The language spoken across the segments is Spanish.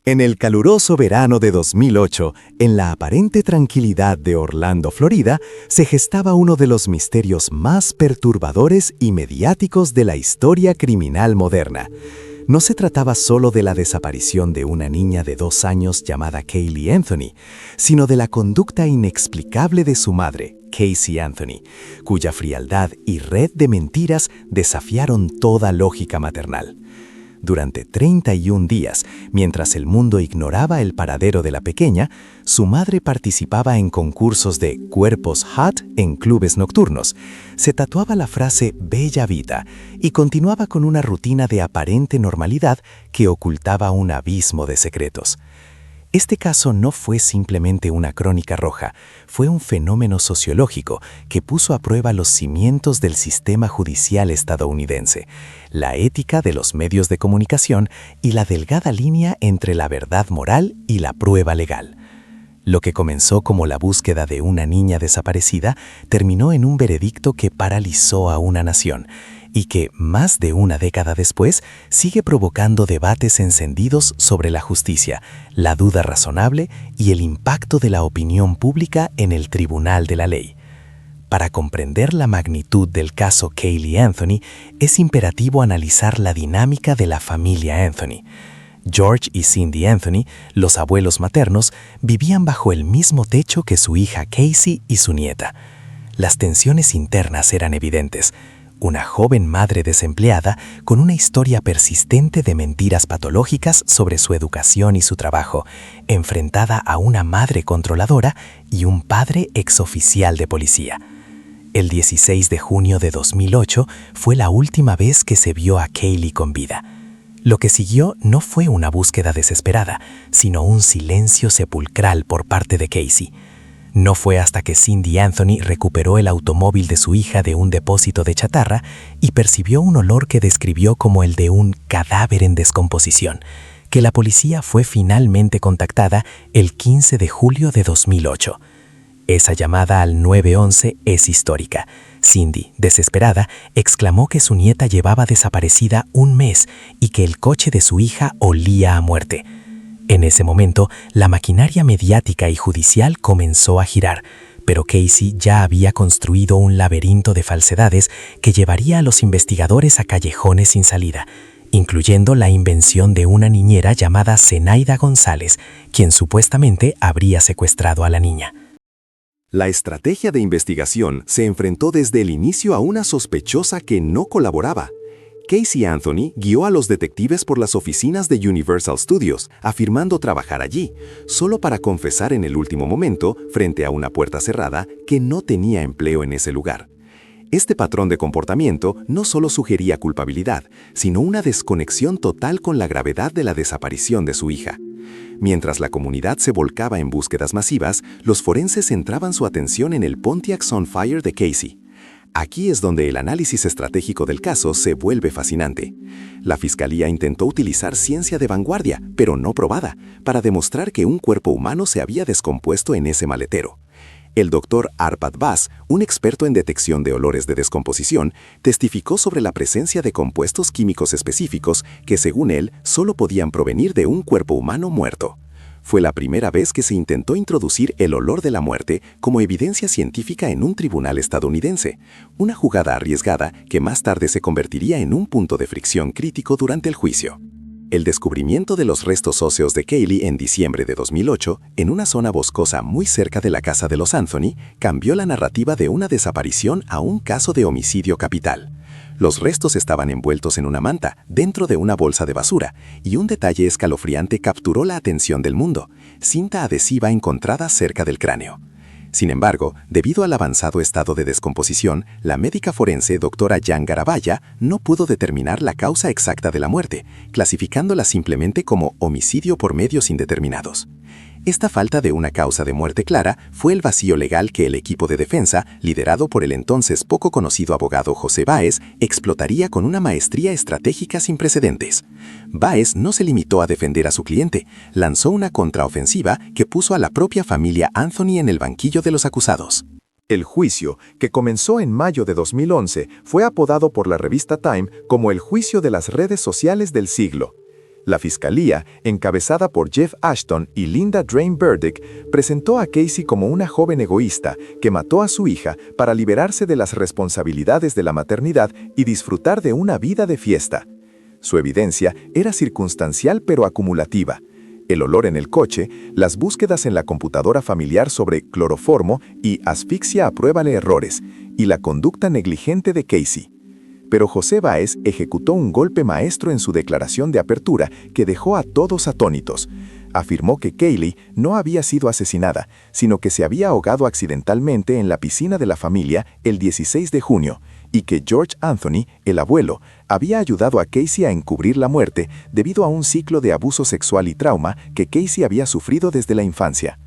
En el caluroso verano de 2008, en la aparente tranquilidad de Orlando, Florida, se gestaba uno de los misterios más perturbadores y mediáticos de la historia criminal moderna. No se trataba solo de la desaparición de una niña de 2 años llamada Caylee Anthony, sino de la conducta inexplicable de su madre, Casey Anthony, cuya frialdad y red de mentiras desafiaron toda lógica maternal. Durante 31 días, mientras el mundo ignoraba el paradero de la pequeña, su madre participaba en concursos de cuerpos hot en clubes nocturnos, se tatuaba la frase Bella Vita y continuaba con una rutina de aparente normalidad que ocultaba un abismo de secretos. Este caso no fue simplemente una crónica roja, fue un fenómeno sociológico que puso a prueba los cimientos del sistema judicial estadounidense, la ética de los medios de comunicación y la delgada línea entre la verdad moral y la prueba legal. Lo que comenzó como la búsqueda de una niña desaparecida terminó en un veredicto que paralizó a una nación y que, más de una década después, sigue provocando debates encendidos sobre la justicia, la duda razonable y el impacto de la opinión pública en el tribunal de la ley. Para comprender la magnitud del caso Caylee Anthony, es imperativo analizar la dinámica de la familia Anthony. George y Cindy Anthony, los abuelos maternos, vivían bajo el mismo techo que su hija Casey y su nieta. Las tensiones internas eran evidentes. Una joven madre desempleada con una historia persistente de mentiras patológicas sobre su educación y su trabajo, enfrentada a una madre controladora y un padre exoficial de policía. El 16 de junio de 2008 fue la última vez que se vio a Caylee con vida. Lo que siguió no fue una búsqueda desesperada, sino un silencio sepulcral por parte de Casey. No fue hasta que Cindy Anthony recuperó el automóvil de su hija de un depósito de chatarra y percibió un olor que describió como el de un cadáver en descomposición, que la policía fue finalmente contactada el 15 de julio de 2008. Esa llamada al 911 es histórica. Cindy, desesperada, exclamó que su nieta llevaba desaparecida 1 mes y que el coche de su hija olía a muerte. En ese momento, la maquinaria mediática y judicial comenzó a girar, pero Casey ya había construido un laberinto de falsedades que llevaría a los investigadores a callejones sin salida, incluyendo la invención de una niñera llamada Zenaida González, quien supuestamente habría secuestrado a la niña. La estrategia de investigación se enfrentó desde el inicio a una sospechosa que no colaboraba. Casey Anthony guió a los detectives por las oficinas de Universal Studios, afirmando trabajar allí, solo para confesar en el último momento, frente a una puerta cerrada, que no tenía empleo en ese lugar. Este patrón de comportamiento no solo sugería culpabilidad, sino una desconexión total con la gravedad de la desaparición de su hija. Mientras la comunidad se volcaba en búsquedas masivas, los forenses centraban su atención en el Pontiac Sunfire de Casey. Aquí es donde el análisis estratégico del caso se vuelve fascinante. La fiscalía intentó utilizar ciencia de vanguardia, pero no probada, para demostrar que un cuerpo humano se había descompuesto en ese maletero. El doctor Arpad Baz, un experto en detección de olores de descomposición, testificó sobre la presencia de compuestos químicos específicos que, según él, solo podían provenir de un cuerpo humano muerto. Fue la primera vez que se intentó introducir el olor de la muerte como evidencia científica en un tribunal estadounidense, una jugada arriesgada que más tarde se convertiría en un punto de fricción crítico durante el juicio. El descubrimiento de los restos óseos de Caylee en diciembre de 2008, en una zona boscosa muy cerca de la casa de los Anthony, cambió la narrativa de una desaparición a un caso de homicidio capital. Los restos estaban envueltos en una manta, dentro de una bolsa de basura, y un detalle escalofriante capturó la atención del mundo: cinta adhesiva encontrada cerca del cráneo. Sin embargo, debido al avanzado estado de descomposición, la médica forense doctora Jan Garabaya no pudo determinar la causa exacta de la muerte, clasificándola simplemente como homicidio por medios indeterminados. Esta falta de una causa de muerte clara fue el vacío legal que el equipo de defensa, liderado por el entonces poco conocido abogado José Báez, explotaría con una maestría estratégica sin precedentes. Báez no se limitó a defender a su cliente, lanzó una contraofensiva que puso a la propia familia Anthony en el banquillo de los acusados. El juicio, que comenzó en mayo de 2011, fue apodado por la revista Time como el juicio de las redes sociales del siglo. La fiscalía, encabezada por Jeff Ashton y Linda Drain Burdick, presentó a Casey como una joven egoísta que mató a su hija para liberarse de las responsabilidades de la maternidad y disfrutar de una vida de fiesta. Su evidencia era circunstancial pero acumulativa. El olor en el coche, las búsquedas en la computadora familiar sobre cloroformo y asfixia a prueba de errores, y la conducta negligente de Casey. Pero José Báez ejecutó un golpe maestro en su declaración de apertura que dejó a todos atónitos. Afirmó que Kaylee no había sido asesinada, sino que se había ahogado accidentalmente en la piscina de la familia el 16 de junio, y que George Anthony, el abuelo, había ayudado a Casey a encubrir la muerte debido a un ciclo de abuso sexual y trauma que Casey había sufrido desde la infancia.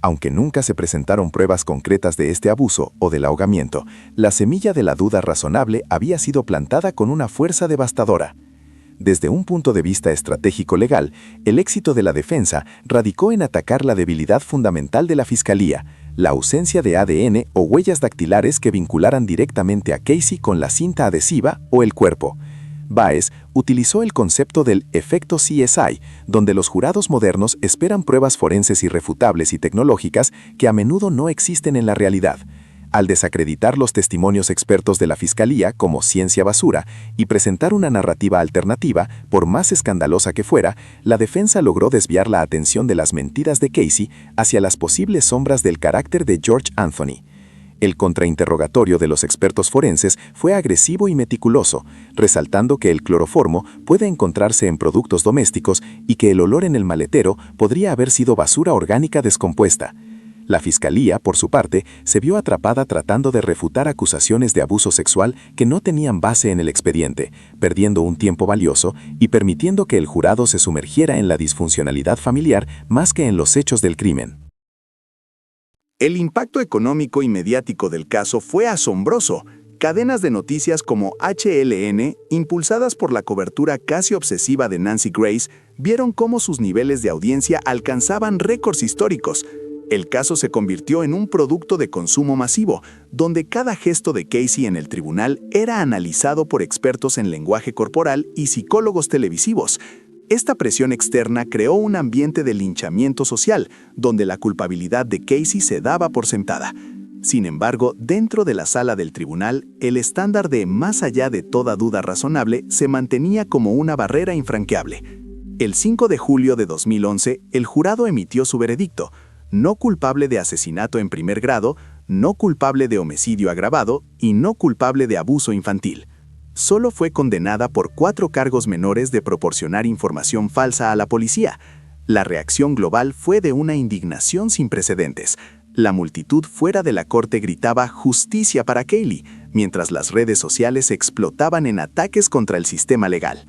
Aunque nunca se presentaron pruebas concretas de este abuso o del ahogamiento, la semilla de la duda razonable había sido plantada con una fuerza devastadora. Desde un punto de vista estratégico legal, el éxito de la defensa radicó en atacar la debilidad fundamental de la fiscalía, la ausencia de ADN o huellas dactilares que vincularan directamente a Casey con la cinta adhesiva o el cuerpo. Báez utilizó el concepto del efecto CSI, donde los jurados modernos esperan pruebas forenses irrefutables y tecnológicas que a menudo no existen en la realidad. Al desacreditar los testimonios expertos de la Fiscalía como ciencia basura y presentar una narrativa alternativa, por más escandalosa que fuera, la defensa logró desviar la atención de las mentiras de Casey hacia las posibles sombras del carácter de George Anthony. El contrainterrogatorio de los expertos forenses fue agresivo y meticuloso, resaltando que el cloroformo puede encontrarse en productos domésticos y que el olor en el maletero podría haber sido basura orgánica descompuesta. La Fiscalía, por su parte, se vio atrapada tratando de refutar acusaciones de abuso sexual que no tenían base en el expediente, perdiendo un tiempo valioso y permitiendo que el jurado se sumergiera en la disfuncionalidad familiar más que en los hechos del crimen. El impacto económico y mediático del caso fue asombroso. Cadenas de noticias como HLN, impulsadas por la cobertura casi obsesiva de Nancy Grace, vieron cómo sus niveles de audiencia alcanzaban récords históricos. El caso se convirtió en un producto de consumo masivo, donde cada gesto de Casey en el tribunal era analizado por expertos en lenguaje corporal y psicólogos televisivos. Esta presión externa creó un ambiente de linchamiento social, donde la culpabilidad de Casey se daba por sentada. Sin embargo, dentro de la sala del tribunal, el estándar de más allá de toda duda razonable se mantenía como una barrera infranqueable. El 5 de julio de 2011, el jurado emitió su veredicto: no culpable de asesinato en primer grado, no culpable de homicidio agravado y no culpable de abuso infantil. Solo fue condenada por 4 cargos menores de proporcionar información falsa a la policía. La reacción global fue de una indignación sin precedentes. La multitud fuera de la corte gritaba «justicia para Kaylee», mientras las redes sociales explotaban en ataques contra el sistema legal.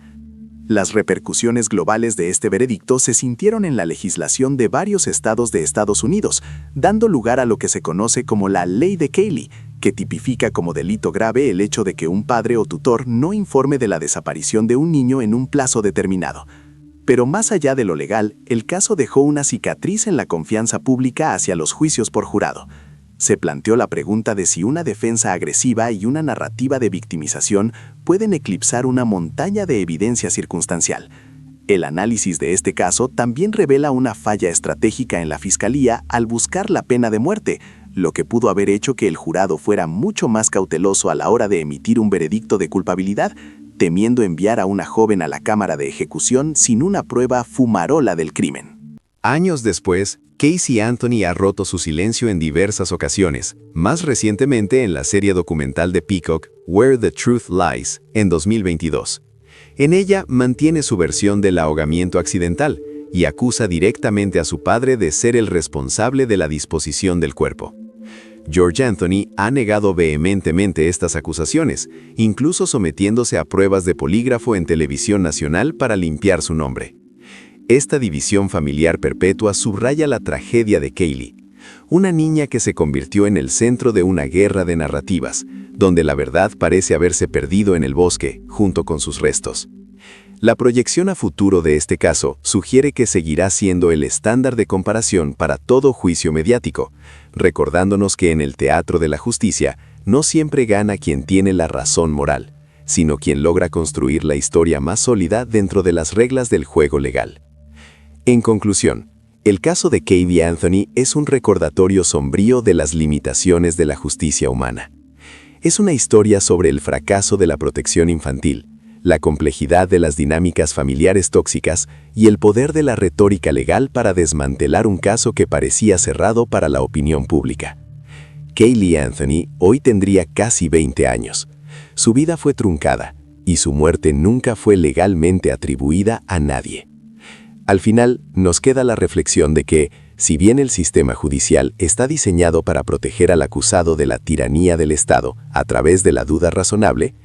Las repercusiones globales de este veredicto se sintieron en la legislación de varios estados de Estados Unidos, dando lugar a lo que se conoce como la Ley de Kaylee, que tipifica como delito grave el hecho de que un padre o tutor no informe de la desaparición de un niño en un plazo determinado. Pero más allá de lo legal, el caso dejó una cicatriz en la confianza pública hacia los juicios por jurado. Se planteó la pregunta de si una defensa agresiva y una narrativa de victimización pueden eclipsar una montaña de evidencia circunstancial. El análisis de este caso también revela una falla estratégica en la Fiscalía al buscar la pena de muerte, lo que pudo haber hecho que el jurado fuera mucho más cauteloso a la hora de emitir un veredicto de culpabilidad, temiendo enviar a una joven a la cámara de ejecución sin una prueba fumarola del crimen. Años después, Casey Anthony ha roto su silencio en diversas ocasiones, más recientemente en la serie documental de Peacock, Where the Truth Lies, en 2022. En ella mantiene su versión del ahogamiento accidental y acusa directamente a su padre de ser el responsable de la disposición del cuerpo. George Anthony ha negado vehementemente estas acusaciones, incluso sometiéndose a pruebas de polígrafo en televisión nacional para limpiar su nombre. Esta división familiar perpetua subraya la tragedia de Kaylee, una niña que se convirtió en el centro de una guerra de narrativas, donde la verdad parece haberse perdido en el bosque, junto con sus restos. La proyección a futuro de este caso sugiere que seguirá siendo el estándar de comparación para todo juicio mediático, recordándonos que en el teatro de la justicia no siempre gana quien tiene la razón moral, sino quien logra construir la historia más sólida dentro de las reglas del juego legal. En conclusión, el caso de Cady Anthony es un recordatorio sombrío de las limitaciones de la justicia humana. Es una historia sobre el fracaso de la protección infantil, la complejidad de las dinámicas familiares tóxicas y el poder de la retórica legal para desmantelar un caso que parecía cerrado para la opinión pública. Cady Anthony hoy tendría casi 20 años. Su vida fue truncada y su muerte nunca fue legalmente atribuida a nadie. Al final, nos queda la reflexión de que, si bien el sistema judicial está diseñado para proteger al acusado de la tiranía del Estado a través de la duda razonable,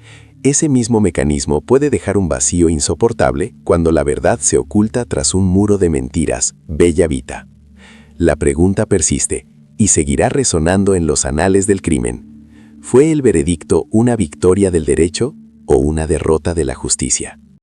ese mismo mecanismo puede dejar un vacío insoportable cuando la verdad se oculta tras un muro de mentiras, bella vita. La pregunta persiste y seguirá resonando en los anales del crimen. ¿Fue el veredicto una victoria del derecho o una derrota de la justicia?